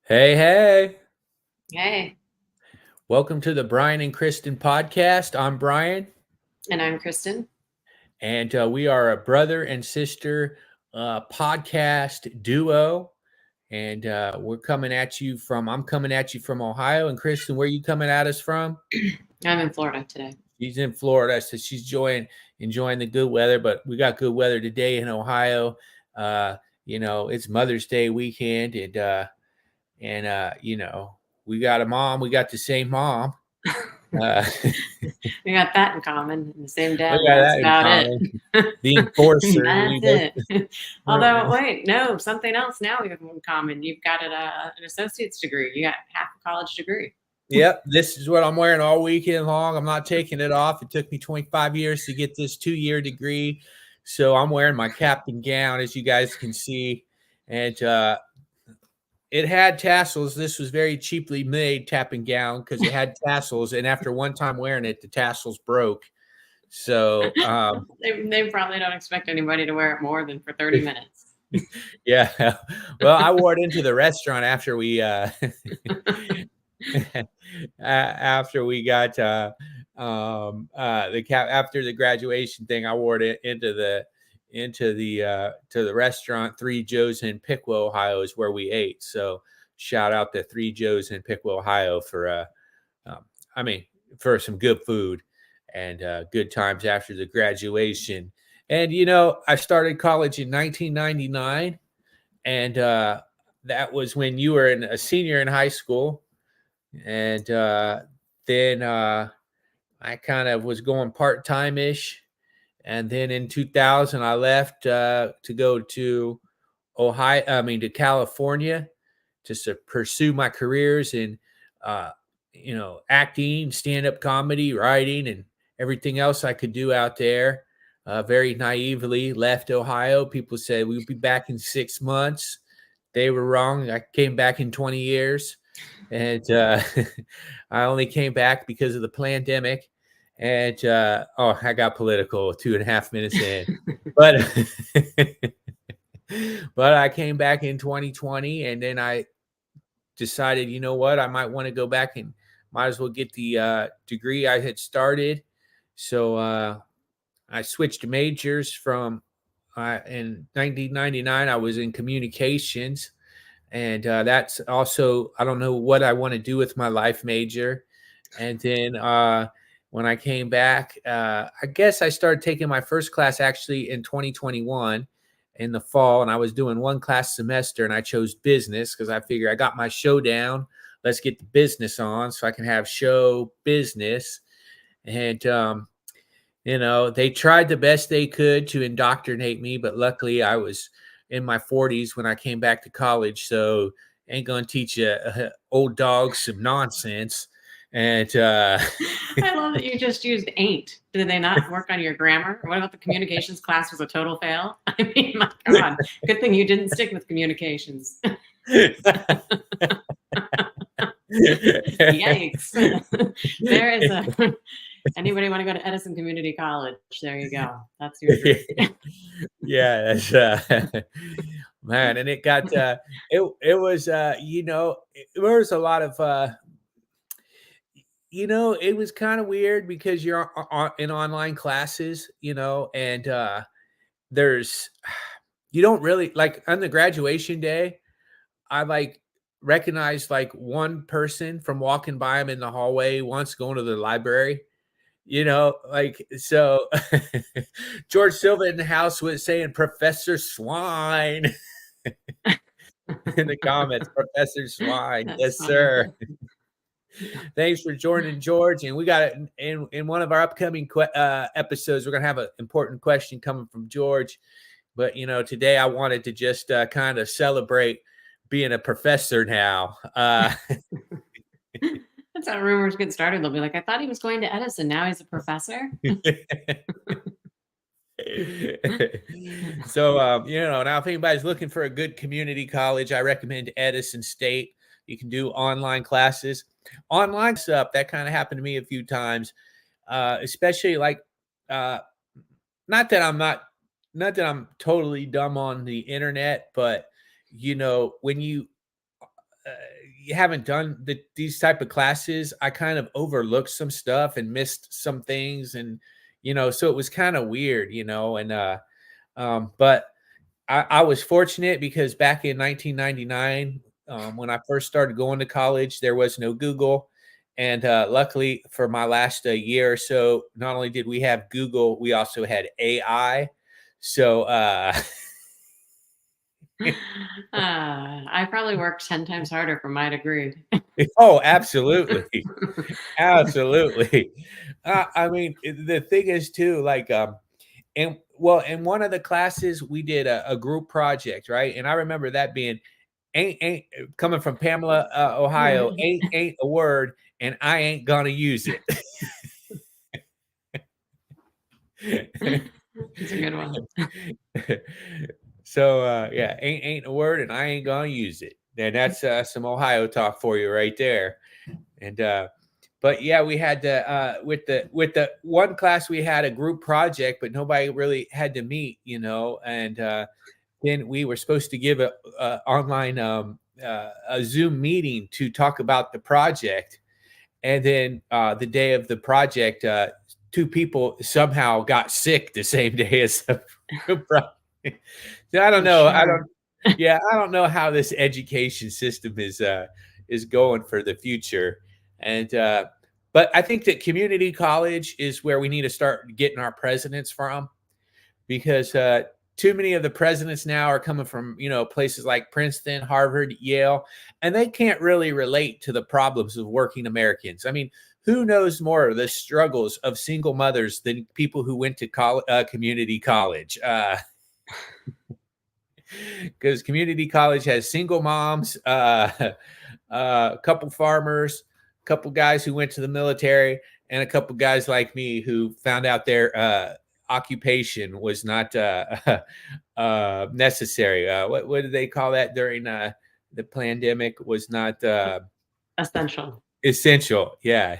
Hey, hey. Hey, Welcome to the Brian and Kristen podcast. I'm Brian, and I'm Kristen. and we are a brother and sister podcast duo. And I'm coming at you from Ohio. And Kristen, where you coming at us from? I'm in Florida today. She's in Florida, so she's enjoying the good weather. But we got good weather today in Ohio. Uh, it's Mother's Day weekend, and we got a mom. We got the same mom. Uh, We got that in common. The same dad, we and got that's that in about it. common. The enforcer. That's We both. it. Although, wait, no, something else now we have in common. You've got an associate's degree. You got half a college degree. Yep, this is what I'm wearing all weekend long. I'm not taking it off. It took me 25 years to get this 2-year degree. So I'm wearing my cap and gown, as you guys can see. And it had tassels. This was very cheaply made cap and gown because it had tassels. And after one time wearing it, the tassels broke. So They probably don't expect anybody to wear it more than for 30 minutes. yeah. Well, I wore it into the restaurant after we after we got the cap after the graduation thing. I wore it to the restaurant. Three Joe's in Piqua, Ohio is where we ate. So shout out to Three Joe's in Piqua, Ohio for for some good food and good times after the graduation. And I started college in 1999, and that was when you were a senior in high school. And then I kind of was going part-time ish. And then in 2000, I left to go to to California to pursue my careers in, uh, acting, stand-up comedy, writing, and everything else I could do out there. Very naively left Ohio. People said we'll be back in 6 months. They were wrong. I came back in 20 years. And I only came back because of the pandemic. And I got political 2.5 minutes in, but but I came back in 2020, and then I decided, you know what, I might want to go back and might as well get the degree I had started. So I switched majors from in 1999. I was in communications, and that's also, I don't know what I want to do with my life major. And then when I came back, I guess I started taking my first class actually in 2021 in the fall, and I was doing one class semester, and I chose business because I figured I got my show down. Let's get the business on so I can have show business. And they tried the best they could to indoctrinate me, but luckily I was in my 40s when I came back to college, so ain't gonna teach a old dog some nonsense. And I love that you just used ain't. Did they not work on your grammar? What about the communications class was a total fail? I mean, my God, good thing you didn't stick with communications. Yikes. There is anybody want to go to Edison Community College? There you go. That's your degree. Yeah, that's man, and it got it was there was a lot of it was kind of weird because you're in online classes, and there's you don't really like on the graduation day. I recognized one person from walking by him in the hallway once going to the library. So George Silva in the house was saying Professor Swine in the comments. Professor Swine, That's yes, funny. sir. Thanks for joining, George. And we got it in one of our upcoming episodes. We're gonna have an important question coming from George. But today I wanted to just kind of celebrate being a professor now. That's how rumors get started. They'll be like, I thought he was going to Edison. Now he's a professor. So now if anybody's looking for a good community college, I recommend Edison State. You can do online classes. Online stuff that kind of happened to me a few times, especially not that I'm totally dumb on the internet, but when you haven't done these type of classes, I kind of overlooked some stuff and missed some things, and so it was kind of weird, and but I was fortunate because back in 1999, when I first started going to college, there was no Google. And luckily for my last year or so, not only did we have Google, we also had AI. So, I probably worked 10 times harder for my degree. oh, absolutely. Absolutely. I mean, the thing is too, like, and well, in one of the classes, we did a group project, right? And I remember that being ain't coming from Pamela, Ohio, ain't a word, and I ain't gonna use it. It's a good one. So yeah, ain't a word, and I ain't gonna use it. And that's some Ohio talk for you right there. And but yeah, we had to with the one class we had a group project, but nobody really had to meet, and then we were supposed to give a online a Zoom meeting to talk about the project, and then the day of the project, two people somehow got sick the same day as the project. So I don't I'm know. I don't. sure. Yeah, I don't know how this education system is going for the future, and but I think that community college is where we need to start getting our presidents from, because too many of the presidents now are coming from places like Princeton, Harvard, Yale, and they can't really relate to the problems of working Americans. I mean, who knows more of the struggles of single mothers than people who went to community college? Because community college has single moms, a couple farmers, a couple guys who went to the military, and a couple guys like me who found out their occupation was not necessary. What did they call that during the pandemic? Was not Essential. essential. Yeah.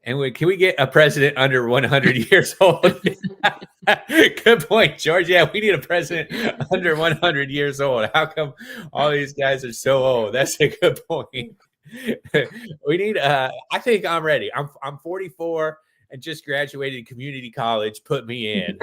And can we get a president under 100 years old? Good point, George. Yeah, we need a president under 100 years old. How come all these guys are so old? That's a good point. We need. I think I'm ready. I'm 44 and just graduated community college. Put me in.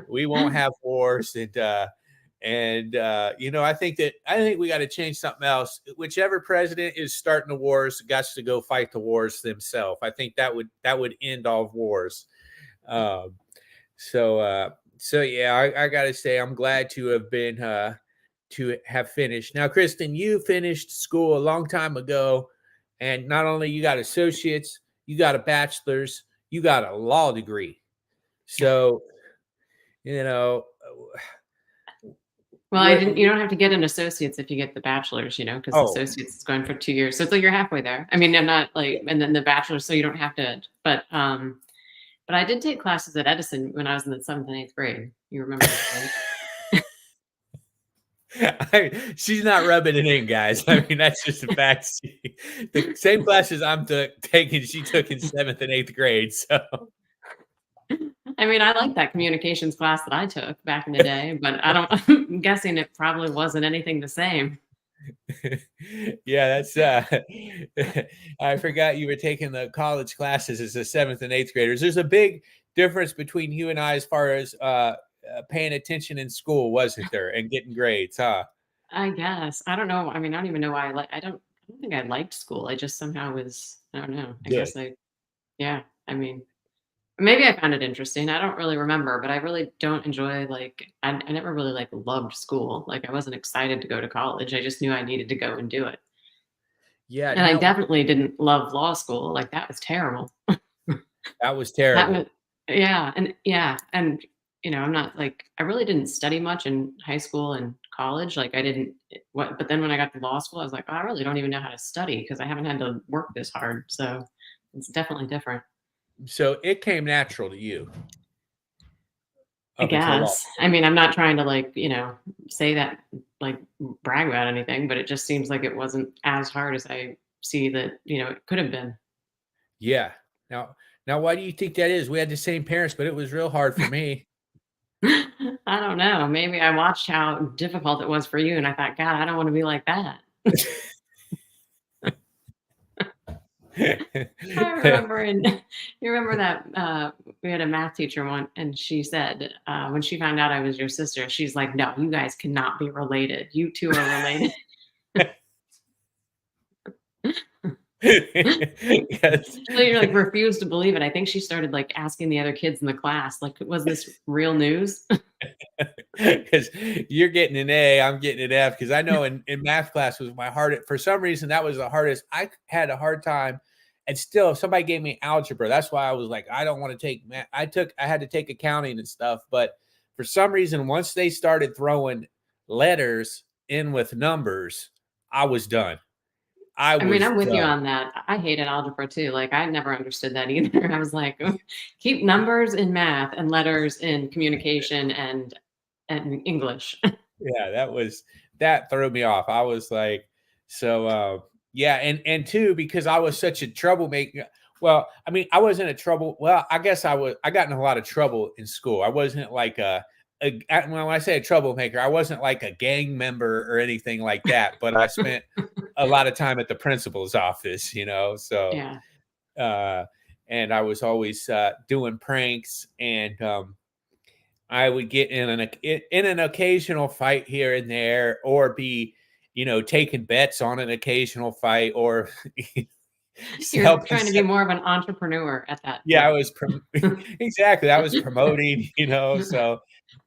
We won't have wars, and I think we got to change something else. Whichever president is starting the wars got to go fight the wars themselves. I think that would end all wars. Um, so yeah, I gotta say I'm glad to have finished. Now, Kristen, you finished school a long time ago, and not only you got associates, you got a bachelor's, you got a law degree. So you know Well, what? you don't have to get an associate's if you get the bachelor's, because Oh, associate's is going for 2 years. So it's like you're halfway there. I mean, I'm not like, and then the bachelor's, so you don't have to, but I did take classes at Edison when I was in the 7th and 8th grade. You remember that, right? she's not rubbing it in, guys. I mean, that's just a fact. The same classes I'm taking, she took in 7th and 8th grade. So I mean, I like that communications class that I took back in the day, but I don't, I'm guessing it probably wasn't anything the same. yeah, that's I forgot you were taking the college classes as the 7th and 8th graders. There's a big difference between you and I as far as paying attention in school, wasn't there, and getting grades, huh? I guess. I don't know. I mean, I don't even know why I don't think I liked school. I just somehow I don't know. I Good. guess yeah. I mean, maybe I found it interesting. I don't really remember, but I really don't enjoy I never really loved school. Like I wasn't excited to go to college. I just knew I needed to go and do it. Yeah, And I now definitely didn't love law school. Like that was terrible. that was That was terrible. yeah, and I'm not I really didn't study much in high school and college. Like I didn't but then when I got to law school, I was like, oh, I really don't even know how to study because I haven't had to work this hard. So it's definitely different. So it came natural to you I up until law. guess. I mean, I'm not trying to say that like brag about anything, but it just seems like it wasn't as hard as I see that, it could have been. Yeah. Now, why do you think that is? We had the same parents, but it was real hard for me. I don't know. Maybe I watched how difficult it was for you and I thought, God, I don't want to be like that. I remember you remember that, we had a math teacher one, and she said, when she found out I was your sister, she's like, "No, you guys cannot be related. You 2 are related." Yes. So you like refused to believe it. I think she started like asking the other kids in the class, like, "Was this real news?" Because you're getting an A, I'm getting an F. Because I know in math class was my hardest. For some reason, that was the hardest. I had a hard time, and still, if somebody gave me algebra, that's why I was like, I don't want to take math. I had to take accounting and stuff, but for some reason, once they started throwing letters in with numbers, I was done. I I mean, was I'm with you done. on that. I hated algebra too. Like, I never understood that either. I was like, keep numbers in math and letters in communication and English. Yeah, that threw me off. I was like, so yeah, and two, because I was such a troublemaker. Well, I mean, I wasn't a trouble. Well, I guess I got in a lot of trouble in school. I wasn't like when I say a troublemaker, I wasn't like a gang member or anything like that, but I spent a lot of time at the principal's office, so Yeah. uh and I was always doing pranks, and I would get in an occasional fight here and there, or be, taking bets on an occasional fight, or You're helping. trying to be more of an entrepreneur at that Yeah, I point. was exactly. I was promoting, so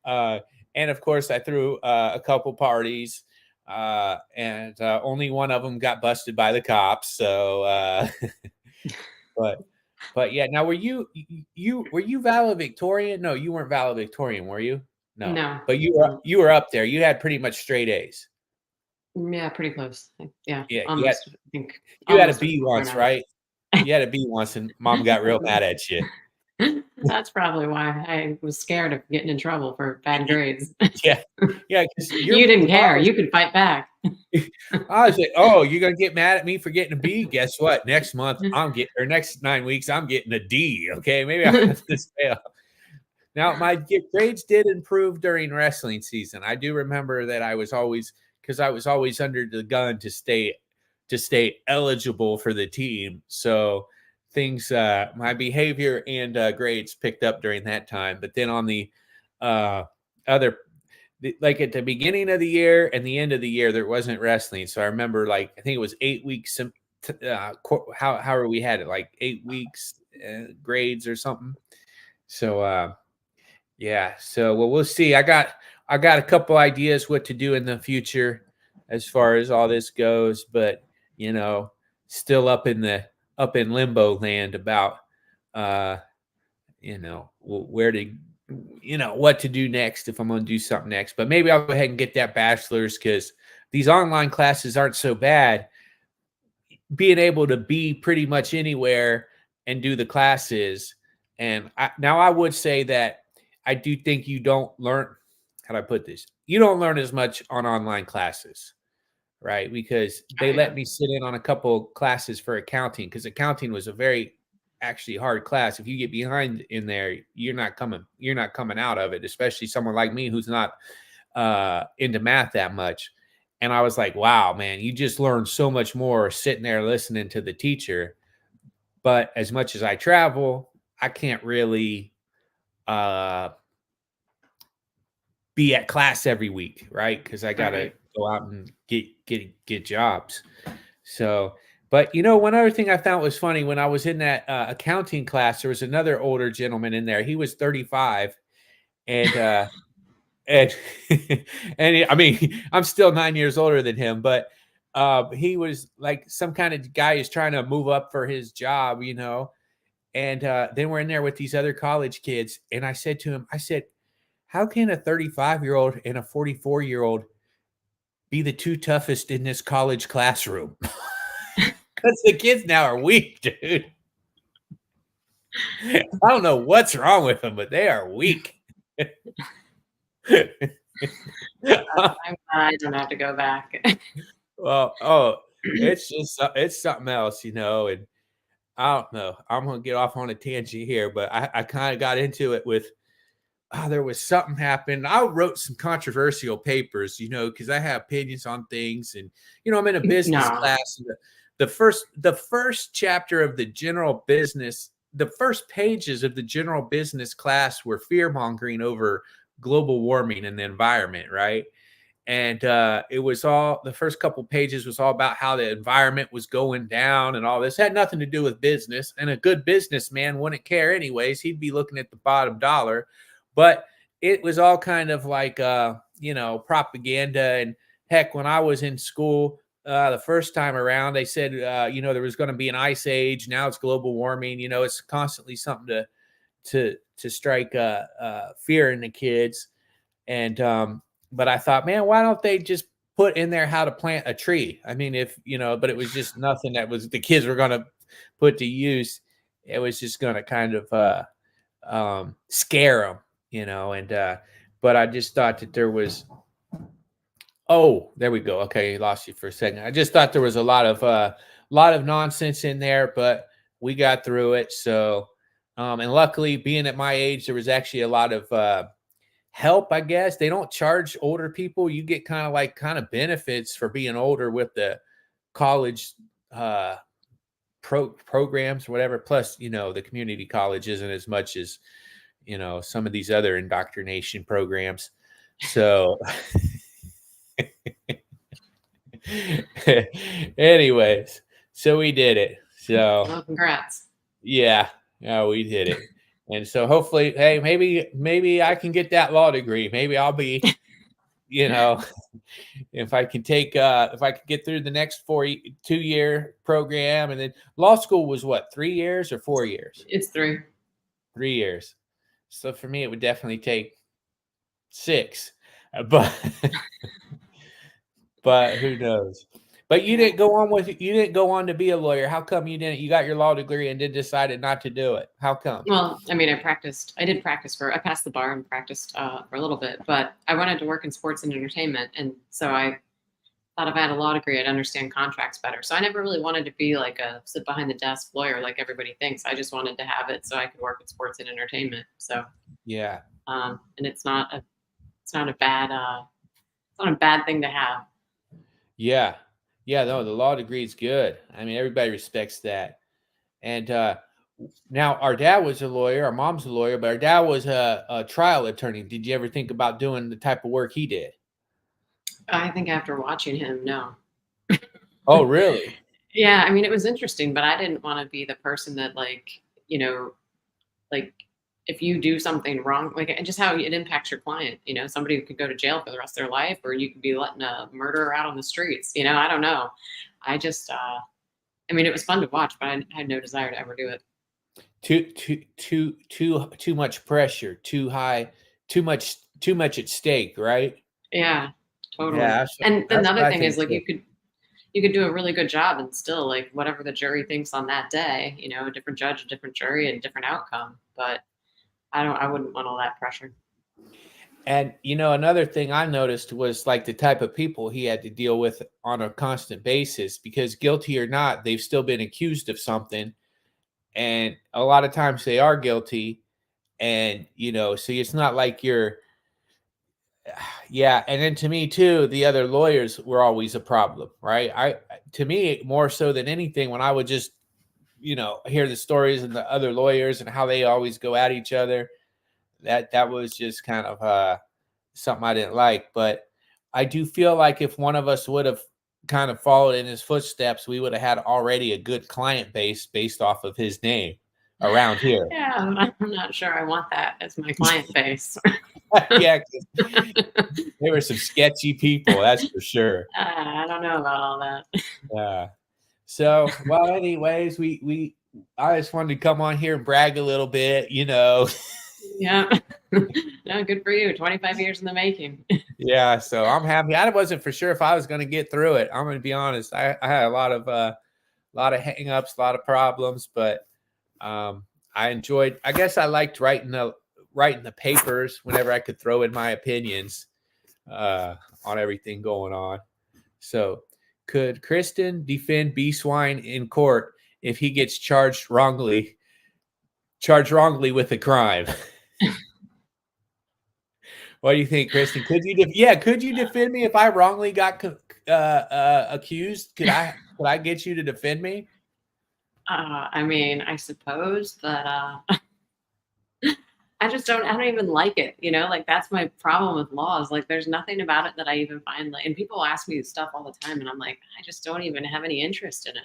and of course I threw a couple parties, and only one of them got busted by the cops. So, but yeah. Now, were you valedictorian? No, you weren't valedictorian, were you? No, No. but No. you were up there. You had pretty much straight A's. Yeah, pretty close. Yeah, Yeah, almost. I think you had a almost a B 4 once, now. right? You had a B once, and mom got real mad at you. That's probably why I was scared of getting in trouble for bad grades. Yeah, yeah, because You didn't your mom care. was. You could fight back. I was like, "Oh, you're gonna get mad at me for getting a B? Guess what? Next month, or next 9 weeks, I'm getting a D. Okay, maybe I'll have to fail." Now, my grades did improve during wrestling season. I do remember that I was always, because I was always under the gun to stay eligible for the team. So my behavior and grades picked up during that time. But then on the uh, other, like at the beginning of the year and the end of the year, there wasn't wrestling. So I remember, like, I think it was 8 weeks. How we had it, like 8 weeks grades or something. So yeah. So, well, we'll see. I got a couple ideas what to do in the future as far as all this goes, but you know, still up in limbo land about uh, where to, what to do next, if I'm going to do something next. But maybe I'll go ahead and get that bachelor's, because these online classes aren't so bad. Being able to be pretty much anywhere and do the classes. And now I would say that I do think you don't learn, how do I put this? You don't learn as much on online classes, right? Because Oh, they yeah. let me sit in on a couple classes for accounting, because accounting was a very actually hard class. If you get behind in there, you're not coming out of it, especially someone like me who's not into math that much. And I was like, wow, man, you just learn so much more sitting there listening to the teacher. But as much as I travel, I can't really uh, be at class every week, right? Because I gotta Right. go out and get jobs. So, but one other thing I found was funny, when I was in that accounting class, there was another older gentleman in there. He was 35, and and I mean, I'm still 9 years older than him, but he was like some kind of guy who's trying to move up for his job, And then we're in there with these other college kids, and I said to him, I said, "How can a 35-year-old and a 44-year-old be the two toughest in this college classroom?" Because the kids now are weak, dude. I don't know what's wrong with them, but they are weak. I'm glad I don't have to go back. Well, it's just it's something else, and I don't know. I'm gonna get off on a tangent here, but I kind of got into it with, there was something happened. I wrote some controversial papers, because I have opinions on things, and I'm in a business No. class, the first chapter of the general business, the first pages of the general business class were fear mongering over global warming and the environment, right? And it was all, the first couple pages was all about how the environment was going down and all this. Had nothing to do with business, and a good businessman wouldn't care anyways. He'd be looking at the bottom dollar. But it was all kind of like propaganda. And heck, when I was in school the first time around, they said there was going to be an ice age. Now it's global warming. It's constantly something to strike fear in the kids. And but I thought, man, why don't they just put in there how to plant a tree? I mean, if but it was just nothing that was the kids were going to put to use. It was just going to kind of scare them, and but I just thought that there was, oh, there we go. Okay, lost you for a second. I just thought there was a lot of nonsense in there, but we got through it. So and luckily, being at my age, there was actually a lot of help, I guess. They don't charge older people. You get kind of benefits for being older with the college programs or whatever. Plus, the community college isn't as much as some of these other indoctrination programs. So anyways, so we did it. So Well, congrats. yeah, we did it. And so hopefully, hey, maybe I can get that law degree. Maybe I'll be, if I can get through the next 2-year program. And then law school was what, 3 years or 4 years? It's 3. 3 years. So for me, it would definitely take 6, but but who knows? But you didn't go on to be a lawyer. How come you didn't? You got your law degree and then decided not to do it. How come? Well, I mean, I passed the bar and practiced for a little bit, but I wanted to work in sports and entertainment. And so I thought if I had a law degree, I'd understand contracts better. So I never really wanted to be like a sit behind the desk lawyer like everybody thinks. I just wanted to have it so I could work in sports and entertainment. So Yeah. and it's not a bad thing to have. Yeah. Yeah, no, the law degree is good. I mean, everybody respects that. And now our dad was a lawyer, our mom's a lawyer, but our dad was a trial attorney. Did you ever think about doing the type of work he did? I think after watching him, no. Oh, really? Yeah, I mean, it was interesting, but I didn't want to be the person that like if you do something wrong, like and just how it impacts your client. Somebody could go to jail for the rest of their life, or you could be letting a murderer out on the streets. I don't know. I just, I mean, it was fun to watch, but I had no desire to ever do it. Too much pressure, too high, too much at stake, right? Yeah, totally. Yeah, And then that's the what other I thing think is like too. you could do a really good job and still like whatever the jury thinks on that day, a different judge, a different jury, and different outcome. But I wouldn't want all that pressure. And another thing I noticed was like the type of people he had to deal with on a constant basis, because guilty or not, they've still been accused of something. And a lot of times they are guilty. And, so it's not like you're, yeah. And then to me too, the other lawyers were always a problem, right? To me, more so than anything, when I would just, hear the stories and the other lawyers and how they always go at each other, that was just kind of something I didn't like. But I do feel like if one of us would have kind of followed in his footsteps, we would have had already a good client base based off of his name around here. Yeah, I'm not sure I want that as my client base. Yeah, 'cause they were some sketchy people, that's for sure. I don't know about all that. Yeah. So, well, anyways, I just wanted to come on here and brag a little bit. Yeah. No, good for you. 25 years in the making. Yeah, so I'm happy. I wasn't for sure if I was going to get through it. I'm going to be honest. I had a lot of hang-ups, a lot of problems, but I enjoyed. I guess I liked writing the papers whenever I could throw in my opinions on everything going on. So, could Kristen defend B Swine in court if he gets charged wrongly with a crime? What do you think, Kristen? Could you defend me if I wrongly got accused? Could I get you to defend me? I mean, I suppose, but I don't even like it, you know? Like, that's my problem with laws. Like, there's nothing about it that I even find like, and people ask me stuff all the time, and I'm like, I just don't even have any interest in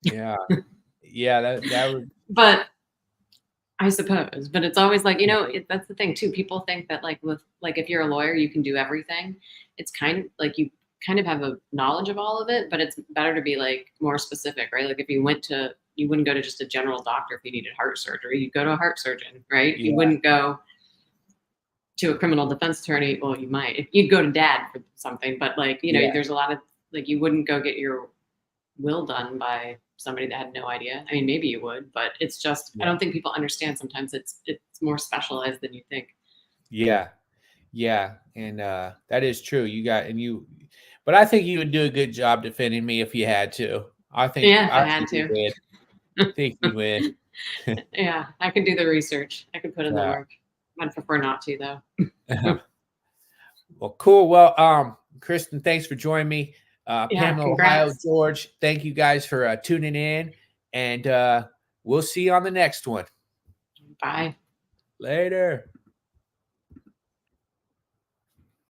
Yeah. Yeah, that would But I suppose, but it's always like, that's the thing too. People think that like like if you're a lawyer, you can do everything. It's kind of like you kind of have a knowledge of all of it, but it's better to be like more specific, right? Like if you wouldn't go to just a general doctor if you needed heart surgery. You'd go to a heart surgeon, right? You yeah, wouldn't go to a criminal defense attorney. Well, you might. You'd go to dad for something, but like, yeah, there's a lot of like you wouldn't go get your will done by somebody that had no idea. I mean, maybe you would, but it's just I yeah, don't think people understand sometimes it's more specialized than you think. yeah, yeah, and, that is true. But I think you would do a good job defending me if you had to. Yeah, if I I had think you to. would. Think you would. Yeah, I could do the research. I could put in the Yeah. work. I'd prefer not to though. Well, cool. Well, Kristen, thanks for joining me. Yeah, Pamela, Ohio, congrats. George, thank you guys for tuning in, and we'll see you on the next one. Bye. Later.